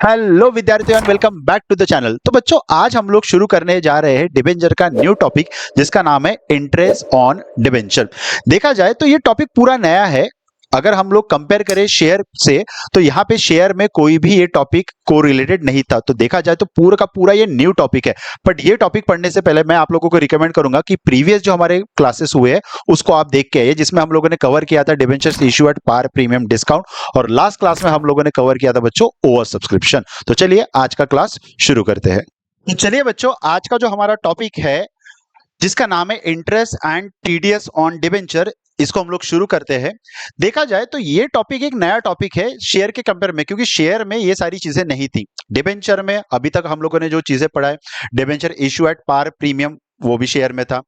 Hello विद्यार्थियों, welcome back to the channel. तो बच्चों, आज हम लोग शुरू करने जा रहे हैं डिबेंचर का न्यू टॉपिक, जिसका नाम है इंटरेस्ट ऑन डिबेंचर। देखा जाए तो ये टॉपिक पूरा नया है। अगर हम लोग कंपेयर करें शेयर से, तो यहाँ पे शेयर में कोई भी ये टॉपिक को रिलेटेड नहीं था। तो देखा जाए तो पूरा का पूरा ये न्यू टॉपिक है। बट ये टॉपिक पढ़ने से पहले मैं आप लोगों को रिकमेंड करूंगा कि प्रीवियस जो हमारे क्लासेस हुए हैं उसको आप देख के आइए, जिसमें हम लोगों ने कवर किया था debentures issue at par premium discount, और लास्ट क्लास में हम लोगों ने कवर किया था बच्चों ओवर सब्सक्रिप्शन। तो चलिए आज का क्लास शुरू करते हैं। तो चलिए बच्चों, आज का जो हमारा टॉपिक है, जिसका नाम है interest and TDS on debenture, इसको हम लोग शुरू करते हैं। देखा जाए तो ये टॉपिक एक नया टॉपिक है शेयर के कंपेयर में, क्योंकि शेयर में ये सारी चीजें नहीं थी। डिबेंचर में अभी तक हम लोगों ने जो चीजें पढ़ा है, debenture issue at par premium, वो भी शेयर में था।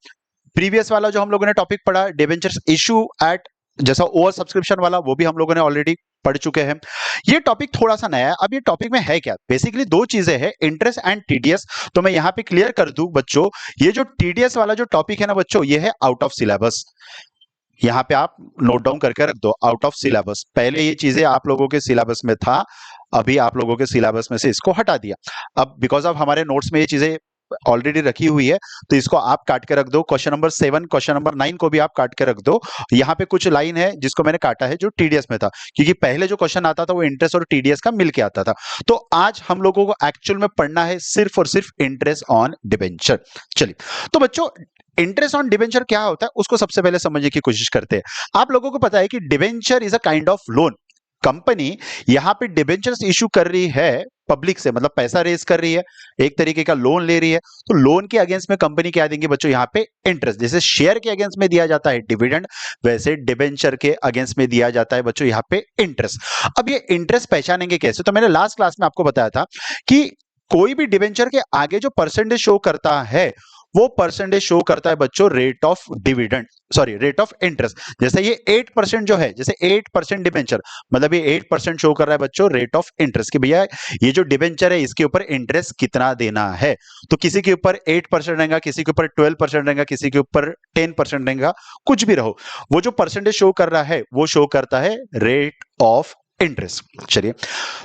प्रीवियस वाला जो हम लोगों ने टॉपिक पढ़ा, डिबेंचर्स इशू एट जैसा ओवर सब्सक्रिप्शन वाला, वो भी हम लोगों ने ऑलरेडी पढ़ चुके हैं। ये टॉपिक थोड़ा सा नया है। अब ये टॉपिक में है क्या, बेसिकली दो चीजें हैं, इंटरेस्ट एंड टीडीएस। तो मैं यहां पे क्लियर कर दूं बच्चों, ये जो टीडीएस वाला जो टॉपिक है ना बच्चों, ये है आउट ऑफ सिलेबस। यहां पे आप नोट डाउन करके रख दो, आउट ऑफ सिलेबस। पहले ये चीजें आप लोगों के सिलेबस में था, अभी आप लोगों के सिलेबस में से इसको हटा दिया। अब बिकॉज ऑफ हमारे नोट्स में ये चीजें ऑलरेडी रखी हुई है, तो इसको आप काट के रख दो। क्वेश्चन नंबर 7, क्वेश्चन नंबर 9 को भी आप काट के रख दो। यहाँ पे कुछ लाइन है जिसको मैंने काटा है, जो टीडीएस में था, क्योंकि पहले जो क्वेश्चन आता था वो इंटरेस्ट और टीडीएस का मिलके आता था। तो आज हम लोगों को एक्चुअल में पढ़ना है सिर्फ और सिर्फ इंटरेस्ट ऑन डिबेंचर। चलिए, तो बच्चों इंटरेस्ट ऑन डिबेंचर क्या होता है उसको सबसे पहले समझने की कोशिश करते हैं। आप लोगों को पता है कि debenture is a kind of loan. Company यहां पे डिबेंचर्स इशू कर रही है पब्लिक से, मतलब पैसा रेज कर रही है, एक तरीके का लोन ले रही है। तो लोन के अगेंस्ट में कंपनी क्या देंगे बच्चों, यहाँ पे इंटरेस्ट। जैसे शेयर के अगेंस्ट में दिया जाता है डिविडेंड, वैसे डिबेंचर के अगेंस्ट में दिया जाता है बच्चों यहाँ पे इंटरेस्ट। अब ये इंटरेस्ट पहचानेंगे कैसे, तो मैंने लास्ट क्लास में आपको बताया था कि कोई भी डिबेंचर के आगे जो परसेंटेज शो करता है, वो परसेंटेज शो करता है बच्चों rate of dividend, sorry rate of interest. जैसे ये 8% जो है, जैसे 8% डिबेंचर, मतलब ये 8% शो कर रहा है बच्चों रेट ऑफ इंटरेस्ट, कि भैया ये जो डिबेंचर है इसके ऊपर इंटरेस्ट कितना देना है। तो किसी के ऊपर 8% रहेगा, किसी के ऊपर 12% रहेगा, किसी के ऊपर 10% रहेगा, कुछ भी रहो, वो जो परसेंटेज शो कर रहा है वो शो करता है रेट ऑफ इंटरेस्ट। चलिए,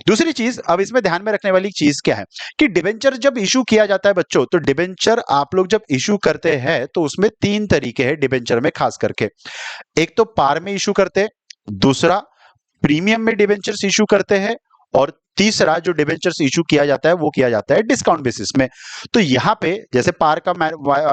दूसरी चीज अब इसमें ध्यान में रखने वाली चीज क्या है कि डिबेंचर जब इशू किया जाता है बच्चों, तो डिबेंचर आप लोग जब इशू करते हैं तो उसमें 3 तरीके हैं डिबेंचर में खास करके। एक तो पार में इशू करते हैं, दूसरा प्रीमियम में डिबेंचर्स इशू करते हैं, और तीसरा जो डिबेंचर्स इशू किया जाता है वो किया जाता है डिस्काउंट बेसिस में। तो यहां पे जैसे पार का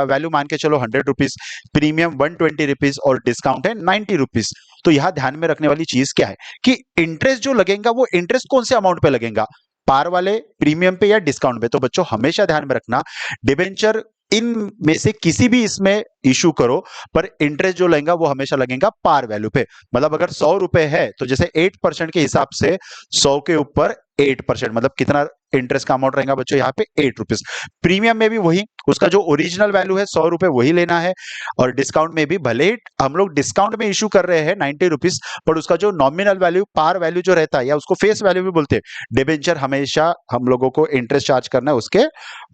वैल्यू मान के चलो 100 रुपीज, प्रीमियम 120 रुपीज और डिस्काउंट है 90 रुपीज। तो यहां ध्यान में रखने वाली चीज क्या है कि इंटरेस्ट जो लगेगा वो इंटरेस्ट कौन से अमाउंट पे लगेगा, पार वाले, प्रीमियम पे या डिस्काउंट पे। तो बच्चों हमेशा ध्यान में रखना, डिबेंचर इन में से किसी भी इसमें इशू करो, पर इंटरेस्ट जो लगेगा वो हमेशा लगेगा पार वैल्यू पे। मतलब अगर 100 रुपए है तो जैसे 8% के हिसाब से 100 के ऊपर 8%, मतलब कितना इंटरेस्ट का अमाउंट रहेगा बच्चों यहाँ पे 8 रुपीज। प्रीमियम में भी वही, उसका जो ओरिजिनल वैल्यू है 100 रुपए वही लेना है। और डिस्काउंट में भी भले ही हम लोग डिस्काउंट में इशू कर रहे हैं 90 रुपीज, पर उसका जो नॉमिनल वैल्यू, पार वैल्यू जो रहता है, या उसको फेस वैल्यू भी बोलते हैं, डिबेंचर हमेशा हम लोगों को इंटरेस्ट चार्ज करना है उसके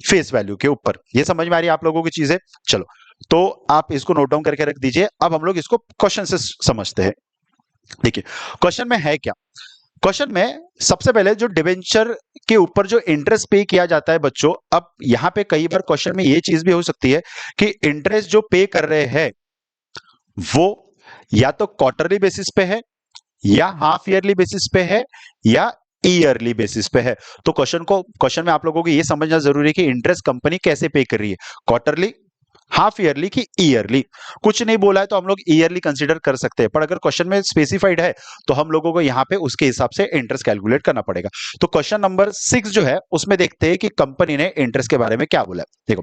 फेस वैल्यू के ऊपर। ये समझ में आ रही है आप लोगों की चीजें। चलो, तो आप इसको नोट डाउन करके रख दीजिए। अब हम लोग इसको क्वेश्चन से समझते हैं। देखिए क्वेश्चन में है क्या। क्वेश्चन में सबसे पहले जो डिबेंचर के ऊपर जो इंटरेस्ट पे किया जाता है बच्चों, अब यहां पे कई बार क्वेश्चन में ये चीज भी हो सकती है कि इंटरेस्ट जो पे कर रहे हैं वो या तो क्वार्टरली बेसिस पे है, या हाफ ईयरली बेसिस पे है, या ईयरली बेसिस पे है। तो क्वेश्चन में आप लोगों को ये समझना जरूरी है कि इंटरेस्ट कंपनी कैसे पे कर रही है, क्वार्टरली, हाफ ईयरली की ईयरली। कुछ नहीं बोला है तो हम लोग ईयरली कंसीडर कर सकते हैं, पर अगर क्वेश्चन में स्पेसिफाइड है तो हम लोगों को यहां पे उसके हिसाब से इंटरेस्ट कैलकुलेट करना पड़ेगा। तो क्वेश्चन नंबर 6 जो है उसमें देखते हैं कि कंपनी ने इंटरेस्ट के बारे में क्या बोला है। देखो,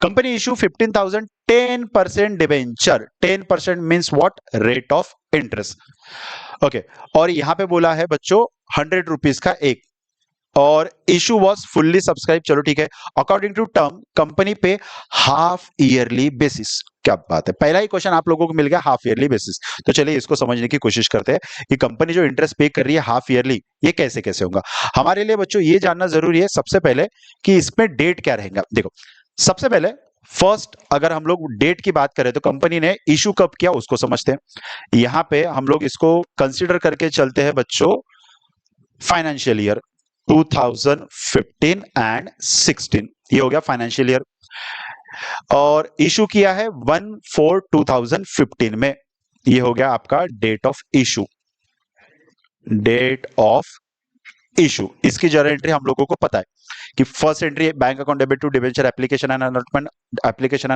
company issue 15,000 10% debenture. 10% means what, rate of interest. Okay, और यहां पे बोला है बच्चों 100 रुपीज का एक, और इशू वॉज फुल्ली सब्सक्राइब। चलो ठीक है, अकॉर्डिंग टू टर्म कंपनी पे हाफ ईयरली बेसिस। क्या बात है, पहला ही क्वेश्चन आप लोगों को मिल गया हाफ ईयरली बेसिस। तो चलिए इसको समझने की कोशिश करते हैं कि कंपनी जो इंटरेस्ट पे कर रही है हाफ ईयरली, ये कैसे कैसे होगा। हमारे लिए बच्चों ये जानना जरूरी है सबसे पहले कि इसमें डेट क्या रहेगा। देखो, सबसे पहले फर्स्ट अगर हम लोग डेट की बात करें तो कंपनी ने इशू कब किया उसको समझते हैं। यहां पे हम लोग इसको कंसीडर करके चलते हैं बच्चों फाइनेंशियल ईयर। 2015 एंड 16, ये हो गया फाइनेंशियल ईयर। और इशू किया है 1/4/2015 में, ये हो गया आपका date of issue, date of issue. इसकी जर्नल एंट्री हम लोगों को पता है कि first entry bank account debit to debenture application and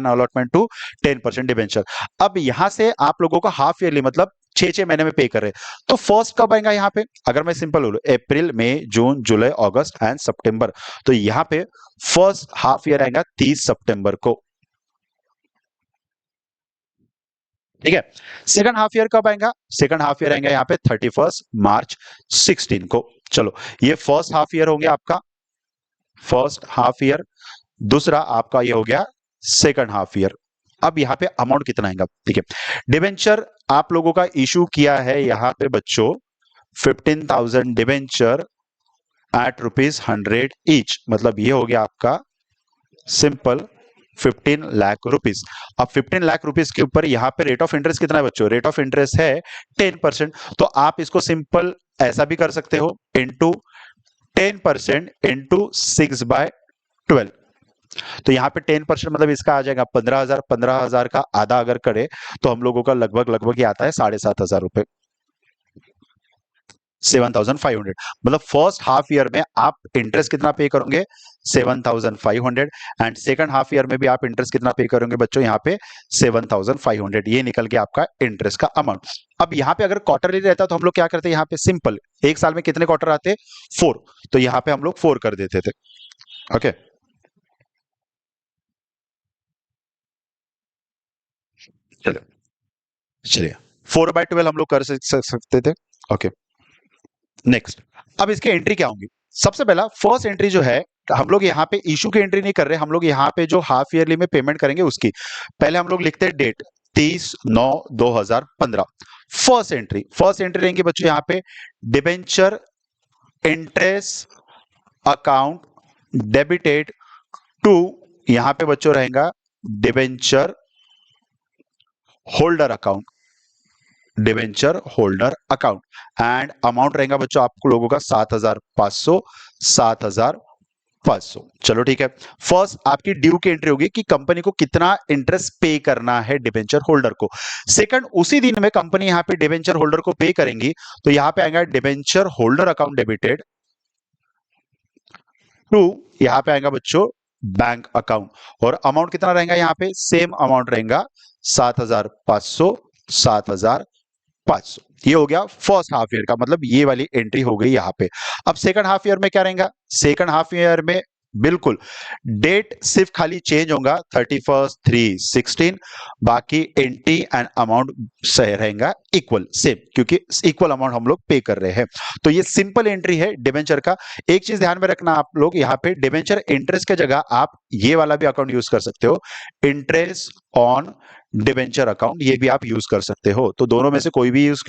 allotment to 10% debenture. अब यहां से आप लोगों को हाफ ईयरली मतलब 6 महीने में पे कर रहे हैं, तो फर्स्ट कब आएगा यहाँ पे? अगर मैं सिंपल बोलूं अप्रैल, मई, जून, जुलाई, अगस्त एंड सितंबर, तो यहां पे फर्स्ट हाफ ईयर आएगा 30 सितंबर को। ठीक है, सेकंड हाफ ईयर कब आएगा? सेकंड हाफ ईयर आएगा यहाँ पे 31 मार्च 16 को। चलो, ये फर्स्ट हाफ ईयर हो गया आपका, फर्स्ट हाफ ईयर। दूसरा आपका ये हो गया सेकंड हाफ ईयर। अब यहाँ पे अमाउंट कितना आएगा? ठीक है, डिबेंचर आप लोगों का इशू किया है यहाँ पे बच्चों 15,000 डिबेंचर एट ₹100 ईच, मतलब ये हो गया आपका सिंपल 15 लाख रुपीस। अब 15 लाख रुपीस के ऊपर यहाँ पे रेट ऑफ इंटरेस्ट कितना है बच्चों? रेट ऑफ इंटरेस्ट है 10%। तो आप इसको सिंपल ऐसा भी कर सकते हो, इंटू 10% इंटू 6/12। तो यहाँ पे 10% मतलब इसका आ जाएगा 15,000। 15,000 का आधा अगर करे तो हम लोगों का लगभग ये आता है 7,500 रुपए, 7,500। मतलब फर्स्ट हाफ ईयर में आप इंटरेस्ट कितना पे करोगे? 7,500। एंड सेकंड हाफ ईयर में भी आप इंटरेस्ट कितना पे करोगे बच्चों? यहाँ पे 7,500। ये निकल के आपका इंटरेस्ट का अमाउंट। अब यहाँ पे अगर क्वार्टरली रहता तो हम लोग क्या करते? यहाँ पे सिंपल एक साल में कितने क्वार्टर आते? 4, तो यहाँ पे हम लोग 4 कर देते थे। ओके, चलिए 4/12 हम लोग कर सकते थे। Okay, next. अब इसके एंट्री क्या होंगी? सबसे पहला फर्स्ट एंट्री जो है, हम लोग यहाँ पे इशू की एंट्री नहीं कर रहे, हम लोग यहाँ पे जो हाफ ईयरली में पेमेंट करेंगे उसकी पहले हम लोग लिखते हैं डेट 30/9/2015। फर्स्ट एंट्री रहेंगे बच्चों यहाँ पे debenture interest account debited to, यहाँ पे बच्चों रहेगा debenture holder account, debenture holder account. And amount रहेगा बच्चों आप लोगों का 7,500, 7,500। चलो ठीक है, फर्स्ट आपकी ड्यू की एंट्री होगी कि कंपनी को कितना इंटरेस्ट पे करना है डिबेंचर होल्डर को। सेकंड, उसी दिन में कंपनी यहाँ पे डिबेंचर होल्डर को पे करेंगी, तो यहाँ पे आएगा debenture holder account debited to, यहाँ पे आएगा बच्चों बैंक अकाउंट। और अमाउंट कितना रहेगा? यहाँ पे सेम अमाउंट रहेगा 7,500, 7,500। ये हो गया फर्स्ट हाफ ईयर का, मतलब ये वाली एंट्री हो गई यहाँ पे। अब सेकंड हाफ ईयर में क्या रहेगा? सेकंड हाफ ईयर में बिल्कुल डेट सिर्फ खाली चेंज होगा 31/3/16, बाकी एंट्री एंड अमाउंट सही रहेगा इक्वल सेम, क्योंकि इक्वल अमाउंट हम लोग पे कर रहे हैं। तो ये सिंपल एंट्री है डिबेंचर का। एक चीज ध्यान में रखना आप लोग, यहाँ पे डिबेंचर इंटरेस्ट की जगह आप ये वाला भी अकाउंट यूज कर सकते हो, इंटरेस्ट ऑन डिबेंचर अकाउंट, ये भी आप यूज कर सकते हो। तो दोनों में से कोई भी यूज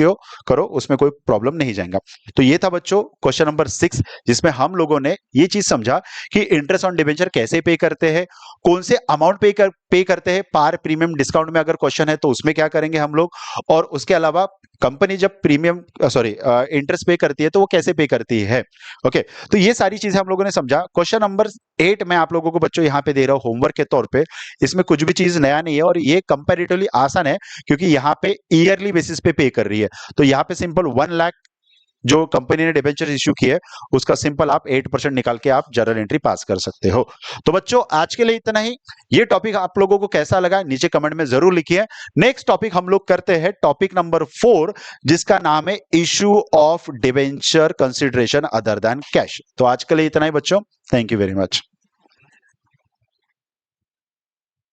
करो, उसमें कोई प्रॉब्लम नहीं जाएगा। तो ये था बच्चों क्वेश्चन नंबर 6, जिसमें हम लोगों ने ये चीज समझा कि इंटरेस्ट ऑन डिबेंचर कैसे पे करते हैं, कौन से अमाउंट पे करते हैं, पार प्रीमियम डिस्काउंट में अगर क्वेश्चन है तो उसमें क्या करेंगे हम लोग, और उसके अलावा कंपनी जब प्रीमियम इंटरेस्ट पे करती है तो वो कैसे पे करती है। ओके, तो ये सारी चीजें हम लोगों ने समझा। क्वेश्चन नंबर 8 मैं आप लोगों को बच्चों यहाँ पे दे रहा हूँ होमवर्क के तौर पे। इसमें कुछ भी चीज नया नहीं है और ये कंपैरेटिवली आसान है, क्योंकि यहाँ पे ईयरली बेसिस पे कर रही है। तो यहाँ पे सिंपल 1 लाख जो कंपनी ने डिबेंचर इश्यू की है उसका सिंपल आप 8% निकाल के आप जर्नल एंट्री पास कर सकते हो। तो बच्चों आज के लिए इतना ही। ये टॉपिक आप लोगों को कैसा लगा नीचे कमेंट में जरूर लिखिए। नेक्स्ट टॉपिक हम लोग करते हैं टॉपिक नंबर 4, जिसका नाम है issue of debenture consideration other than cash. तो आज के लिए इतना ही बच्चों, थैंक यू वेरी मच।